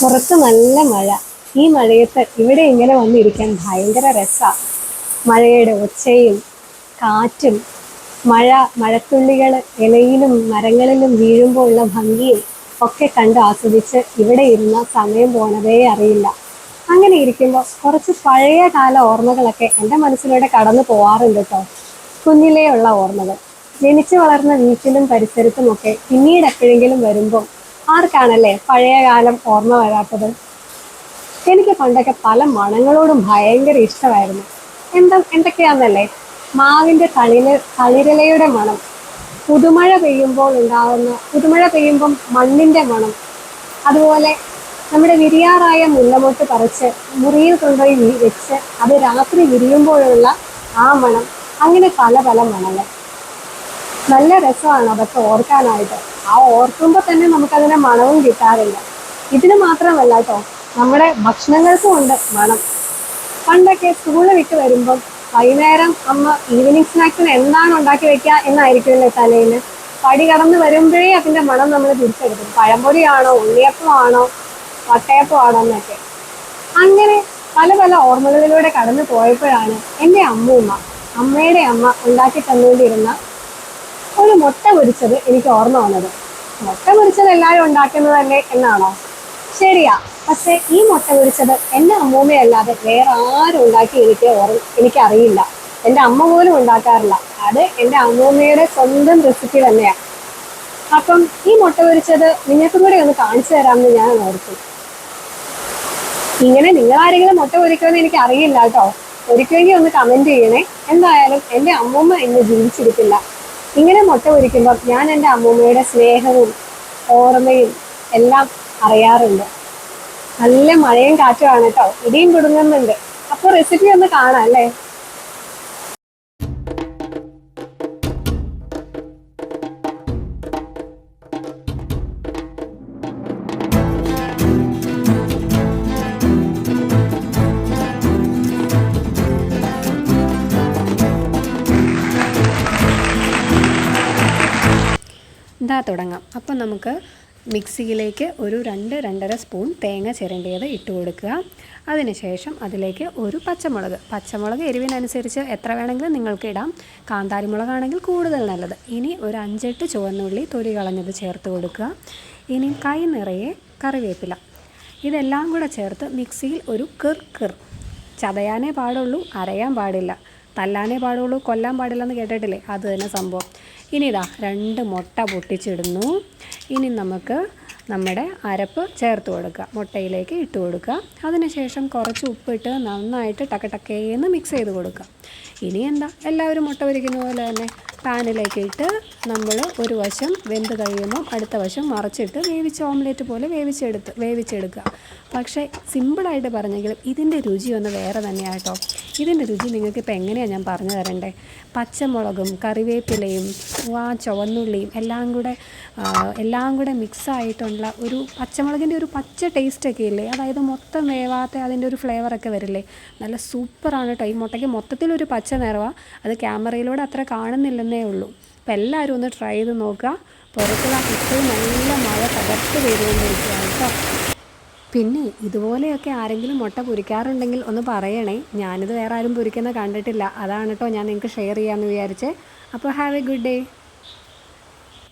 പുറത്ത് നല്ല മഴ. ഈ മഴയത്ത് ഇവിടെ ഇങ്ങനെ വന്നിരിക്കാൻ ഭയങ്കര രസാ. മഴയുടെ ഒച്ചയും കാറ്റും മഴ മഴത്തുള്ളികൾ ഇലയിലും മരങ്ങളിലും വീഴുമ്പോൾ ഉള്ള ഭംഗിയും ഒക്കെ കണ്ട് ആസ്വദിച്ച് ഇവിടെ ഇരുന്ന സമയം പോണതേ അറിയില്ല. അങ്ങനെ ഇരിക്കുമ്പോൾ കുറച്ച് പഴയ കാല ഓർമ്മകളൊക്കെ എൻ്റെ മനസ്സിലൂടെ കടന്നു പോവാറുണ്ട് കേട്ടോ. കുഞ്ഞിലേ ഉള്ള ഓർമ്മകൾ, ജനിച്ചു വളർന്ന വീട്ടിലും പരിസരത്തുമൊക്കെ പിന്നീട് എപ്പോഴെങ്കിലും വരുമ്പോൾ ആർക്കാണല്ലേ പഴയ കാലം ഓർമ്മ വരാത്തത്? എനിക്ക് പണ്ടൊക്കെ പല മണങ്ങളോടും ഭയങ്കര ഇഷ്ടമായിരുന്നു. എന്തൊക്കെയാന്നല്ലേ, മാവിൻ്റെ തളിരിലയുടെ മണം, പുതുമഴ പെയ്യുമ്പം മണ്ണിൻ്റെ മണം, അതുപോലെ നമ്മുടെ വിരിയാറായ മുല്ലമൊട്ട് പറിച്ച് മുറിയിൽ കൊണ്ടുപോയി വെച്ച് അത് രാത്രി വിരിയുമ്പോഴുള്ള ആ മണം. അങ്ങനെ പല പല മണങ്ങൾ. നല്ല രസമാണ് അതൊക്കെ ഓർക്കാനായിട്ട്. ആ ഓർക്കുമ്പോൾ തന്നെ നമുക്കതിനെ മണവും കിട്ടാറില്ല. ഇതിന് മാത്രമല്ല കേട്ടോ, നമ്മുടെ ഭക്ഷണങ്ങൾക്കും ഉണ്ട് മണം. പണ്ടൊക്കെ സ്കൂളിൽ വിട്ട് വരുമ്പം വൈകുന്നേരം അമ്മ ഈവനിങ് സ്നാക്സിന് എന്താണ് ഉണ്ടാക്കി വെക്കുക എന്നായിരിക്കുമല്ലേ തലേന്ന്. പടി കടന്ന് വരുമ്പോഴേ അതിൻ്റെ മണം നമ്മൾ തിരിച്ചെടുക്കും. പഴംപൊരിയാണോ, ഉണ്ണിയപ്പമാണോ, വട്ടയപ്പമാണോ എന്നൊക്കെ. അങ്ങനെ പല പല ഓർമ്മകളിലൂടെ കടന്നു പോയപ്പോഴാണ് എൻ്റെ അമ്മയുടെ അമ്മ ഉണ്ടാക്കി തന്നുകൊണ്ടിരുന്ന ഒരു മുട്ട പൊരിച്ചത് എനിക്ക് ഓർമ്മ വന്നത്. മുട്ട പൊരിച്ചത് എല്ലാവരും ഉണ്ടാക്കുന്നതല്ലേ എന്നാണോ? ശരിയാ. പക്ഷെ ഈ മുട്ട പൊരിച്ചത് എൻ്റെ അമ്മൂമ്മയല്ലാതെ വേറെ ആരും ഉണ്ടാക്കി എനിക്കറിയില്ല. എൻ്റെ അമ്മ പോലും ഉണ്ടാക്കാറില്ല. അത് എൻ്റെ അമ്മൂമ്മയുടെ സ്വന്തം റെസിപ്പി തന്നെയാണ്. അപ്പം ഈ മുട്ട പൊരിച്ചത് നിങ്ങൾക്കും കൂടെ ഒന്ന് കാണിച്ചു തരാമെന്ന് ഞാൻ ഓർത്തു. ഇങ്ങനെ നിങ്ങൾ ആരെങ്കിലും മുട്ട പൊരിക്കുമെന്ന് എനിക്ക് അറിയില്ല കേട്ടോ. ഒരിക്കലെങ്കിൽ ഒന്ന് കമന്റ് ചെയ്യണേ. എന്തായാലും എൻ്റെ അമ്മൂമ്മ ഇന്ന് ജീവിച്ചിരിപ്പില്ല. ഇങ്ങനെ മുട്ട പൊരിക്കുമ്പോൾ ഞാൻ എൻ്റെ അമ്മൂമ്മയുടെ സ്നേഹവും ഓർമ്മയും എല്ലാം അറിയാറുണ്ട്. നല്ല മഴയും കാറ്റുമാണ് കേട്ടോ, ഇടിയും കുടുങ്ങുന്നുണ്ട്. അപ്പോൾ റെസിപ്പി ഒന്ന് കാണാം അല്ലേ? ഇതാ തുടങ്ങാം. അപ്പം നമുക്ക് മിക്സിയിലേക്ക് ഒരു 2-2.5 സ്പൂൺ തേങ്ങ ചിരണ്ടിയത് ഇട്ട് കൊടുക്കുക. അതിനുശേഷം അതിലേക്ക് ഒരു പച്ചമുളക് എരിവിനനുസരിച്ച് എത്ര വേണമെങ്കിലും നിങ്ങൾക്ക് ഇടാം. കാന്താരി മുളകാണെങ്കിൽ കൂടുതൽ നല്ലത്. ഇനി ഒരു 5-8 ചുവന്നുള്ളി തൊലി കളഞ്ഞത് ചേർത്ത് കൊടുക്കുക. ഇനി കൈ നിറയെ കറിവേപ്പില, ഇതെല്ലാം കൂടെ ചേർത്ത് മിക്സിയിൽ ഒരു കിർ ചതയാനേ പാടുള്ളൂ, അരയാൻ പാടില്ല. തല്ലാനേ പാടുള്ളൂ, കൊല്ലാൻ പാടില്ലെന്ന് കേട്ടിട്ടില്ലേ? അത് തന്നെ സംഭവം. ഇനി ഇതാ 2 മുട്ട പൊട്ടിച്ചിടുന്നു. ഇനി നമുക്ക് നമ്മുടെ അരപ്പ് ചേർത്ത് കൊടുക്കുക, മുട്ടയിലേക്ക് ഇട്ട് കൊടുക്കുക. അതിനുശേഷം കുറച്ച് ഉപ്പിട്ട് നന്നായിട്ട് ടക്കേന്ന് മിക്സ് ചെയ്ത് കൊടുക്കുക. ഇനി എന്താ, എല്ലാവരും മുട്ട പൊരിക്കുന്ന പോലെ തന്നെ പാനിലേക്ക് ഇട്ട് നമ്മൾ ഒരു വശം വെന്ത് കഴിയുമ്പോൾ അടുത്ത വശം മറിച്ചിട്ട് ഓംലെറ്റ് പോലെ വേവിച്ചെടുക്കുക. പക്ഷേ സിമ്പിളായിട്ട് പറഞ്ഞെങ്കിലും ഇതിൻ്റെ രുചി ഒന്ന് വേറെ തന്നെയാണ് കേട്ടോ. ഇതിൻ്റെ രുചി നിങ്ങൾക്കിപ്പോൾ എങ്ങനെയാണ് ഞാൻ പറഞ്ഞു തരണ്ടേ? പച്ചമുളകും കറിവേപ്പിലയും ചുവന്നുള്ളിയും എല്ലാം കൂടെ മിക്സായിട്ടുള്ള ഒരു പച്ചമുളകിൻ്റെ ഒരു പച്ച ടേസ്റ്റൊക്കെ ഇല്ലേ, അതായത് മൊത്തം വേവാത്ത അതിൻ്റെ ഒരു ഫ്ലേവറൊക്കെ വരില്ലേ, നല്ല സൂപ്പറാണ് കേട്ടോ. ഈ മുട്ടയ്ക്ക് മൊത്തത്തിലൊരു പച്ച നിറവാണ്, അത് ക്യാമറയിലൂടെ അത്ര കാണുന്നില്ലെന്നേ ഉള്ളൂ. അപ്പോൾ എല്ലാവരും ഒന്ന് ട്രൈ ചെയ്ത് നോക്കുക. പുറത്തുള്ള ഇപ്പോഴും നല്ല മഴ തകർത്ത് പെയ്തുകൊണ്ടിരിക്കുകയാണ് കേട്ടോ. പിന്നെ ഇതുപോലെയൊക്കെ ആരെങ്കിലും മുട്ട പൊരിക്കാറുണ്ടെങ്കിൽ ഒന്ന് പറയണേ. ഞാനിത് വേറെ ആരും പൊരിക്കുന്ന കണ്ടിട്ടില്ല, അതാണ് കേട്ടോ ഞാൻ നിങ്ങൾക്ക് ഷെയർ ചെയ്യാമെന്ന് വിചാരിച്ചേ. അപ്പോൾ ഹാവ് എ ഗുഡ് ഡേ.